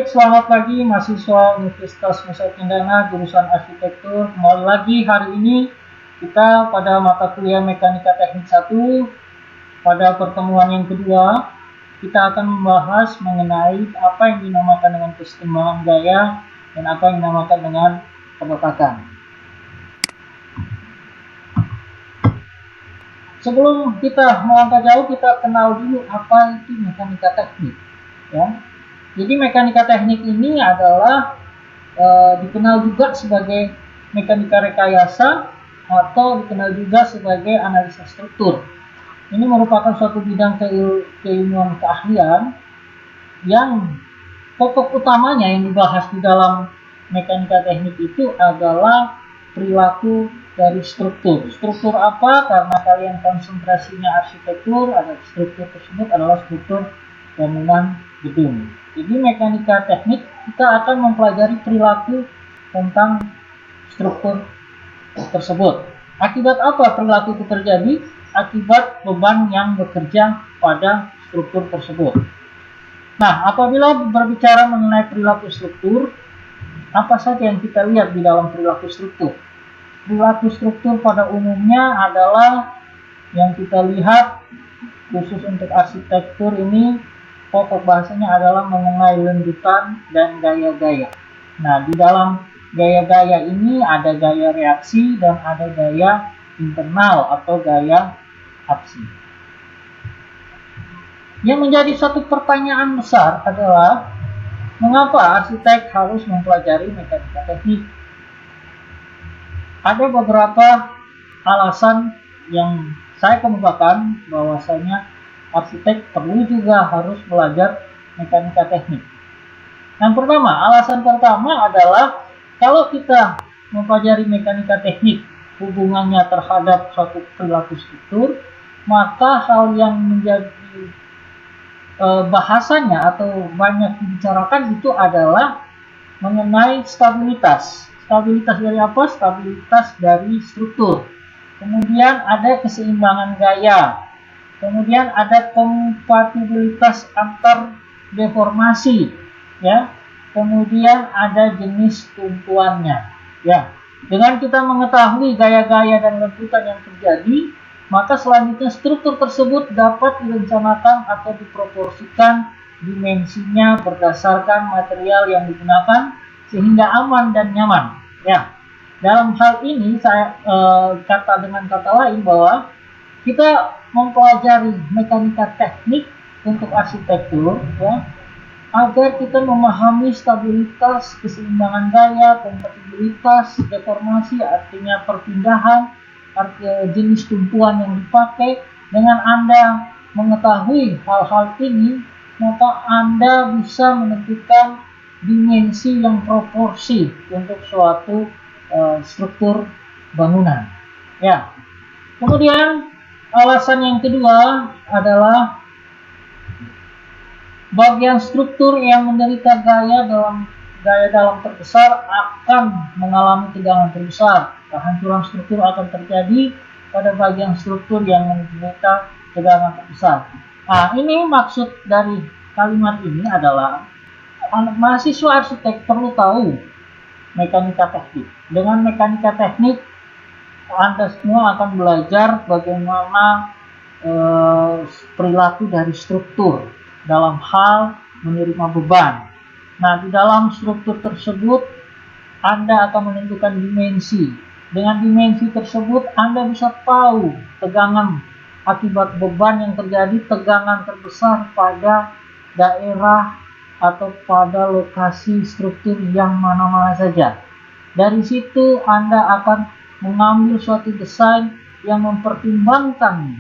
Baik, selamat pagi mahasiswa Universitas Nusa Cendana jurusan Arsitektur. Kembali lagi hari ini kita pada mata kuliah Mekanika Teknik 1. Pada pertemuan yang kedua, kita akan membahas mengenai apa yang dinamakan dengan kesetimbangan gaya dan apa yang dinamakan dengan pembekakan. Sebelum kita melangkah jauh, kita kenal dulu apa itu mekanika teknik, ya. Jadi mekanika teknik ini adalah dikenal juga sebagai mekanika rekayasa atau dikenal juga sebagai analisa struktur. Ini merupakan suatu bidang keilmuan keahlian yang pokok utamanya yang dibahas di dalam mekanika teknik itu adalah perilaku dari struktur. Struktur apa? Karena kalian konsentrasinya arsitektur, ada struktur tersebut adalah struktur bangunan gedung. Jadi mekanika teknik kita akan mempelajari perilaku tentang struktur tersebut. Akibat apa perilaku itu terjadi? Akibat beban yang bekerja pada struktur tersebut. Nah, apabila berbicara mengenai perilaku struktur, apa saja yang kita lihat di dalam perilaku struktur? Perilaku struktur pada umumnya adalah yang kita lihat khusus untuk arsitektur ini, pokok bahasanya adalah mengenai lendukan dan gaya-gaya. Nah, di dalam gaya-gaya ini ada gaya reaksi dan ada gaya internal atau gaya aksi. Yang menjadi satu pertanyaan besar adalah mengapa arsitek harus mempelajari mekanika teknik? Ada beberapa alasan yang saya kemukakan bahwasanya arsitek perlu juga harus belajar mekanika teknik. Yang pertama, alasan pertama adalah kalau kita mempelajari mekanika teknik hubungannya terhadap suatu perilaku struktur, maka hal yang menjadi bahasanya atau banyak dibicarakan itu adalah mengenai stabilitas. Stabilitas dari apa? Stabilitas dari struktur. Kemudian ada keseimbangan gaya. Kemudian ada kompatibilitas antar deformasi, ya. Kemudian ada jenis tumpuannya, ya. Dengan kita mengetahui gaya-gaya dan lendukan yang terjadi, maka selanjutnya struktur tersebut dapat direncanakan atau diproporsikan dimensinya berdasarkan material yang digunakan sehingga aman dan nyaman, ya. Dalam hal ini saya dengan kata lain bahwa kita mempelajari mekanika teknik untuk arsitektur, ya, agar kita memahami stabilitas, keseimbangan gaya, kompatibilitas, deformasi, artinya perpindahan, jenis tumpuan yang dipakai. Dengan Anda mengetahui hal-hal ini, maka Anda bisa menentukan dimensi yang proporsi untuk suatu struktur bangunan, ya. Kemudian alasan yang kedua adalah bagian struktur yang menderita gaya dalam terbesar akan mengalami tegangan terbesar. Kehancuran struktur akan terjadi pada bagian struktur yang menderita tegangan terbesar. Nah, ini maksud dari kalimat ini adalah mahasiswa arsitek perlu tahu mekanika teknik. Dengan mekanika teknik, Anda semua akan belajar bagaimana perilaku dari struktur dalam hal menerima beban. Nah, di dalam struktur tersebut, Anda akan menentukan dimensi. Dengan dimensi tersebut, Anda bisa tahu tegangan akibat beban yang terjadi, tegangan terbesar pada daerah atau pada lokasi struktur yang mana-mana saja. Dari situ Anda akan mengambil suatu desain yang mempertimbangkan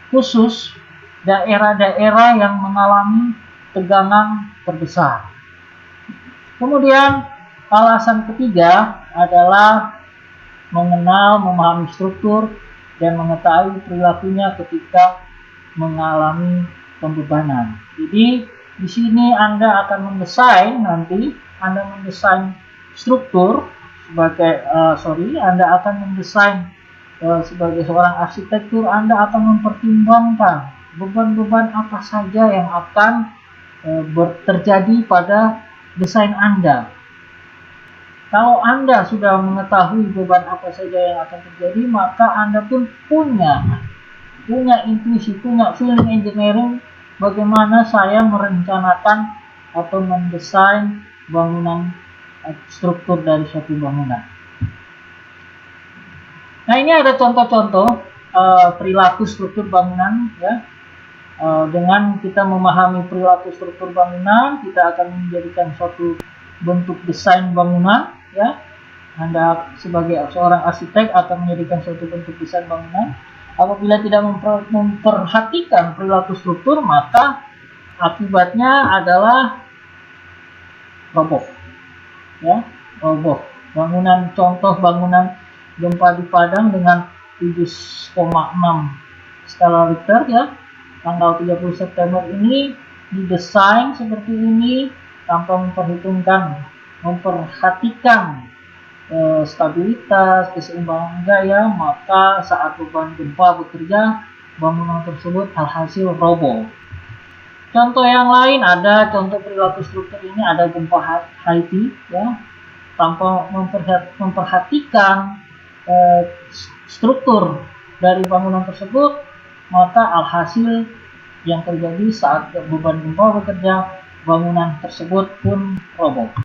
khusus daerah-daerah yang mengalami tegangan terbesar. Kemudian alasan ketiga adalah memahami struktur dan mengetahui perilakunya ketika mengalami pembebanan. Jadi di sini Anda akan mendesain struktur sebagai seorang arsitektur. Anda akan mempertimbangkan beban-beban apa saja yang akan terjadi pada desain Anda. Kalau Anda sudah mengetahui beban apa saja yang akan terjadi, maka Anda pun punya intuisi, punya feeling engineering bagaimana saya merencanakan atau mendesain bangunan, struktur dari suatu bangunan. Nah, ini ada contoh-contoh perilaku struktur bangunan, ya. Dengan kita memahami perilaku struktur bangunan, kita akan menjadikan suatu bentuk desain bangunan, ya. Anda sebagai seorang arsitek akan menjadikan suatu bentuk desain bangunan. Apabila tidak memperhatikan perilaku struktur, maka akibatnya adalah roboh, ya, roboh. Bangunan, contoh bangunan gempa di Padang dengan 7,6 skala Richter, ya, tanggal 30 September ini didesain seperti ini tanpa memperhatikan stabilitas, keseimbangan gaya, maka saat beban gempa bekerja, bangunan tersebut alhasil roboh. Contoh yang lain ada, contoh perilaku struktur ini ada gempa Haiti, ya, tanpa memperhatikan struktur dari bangunan tersebut, maka alhasil yang terjadi saat beban gempa bekerja, bangunan tersebut pun roboh.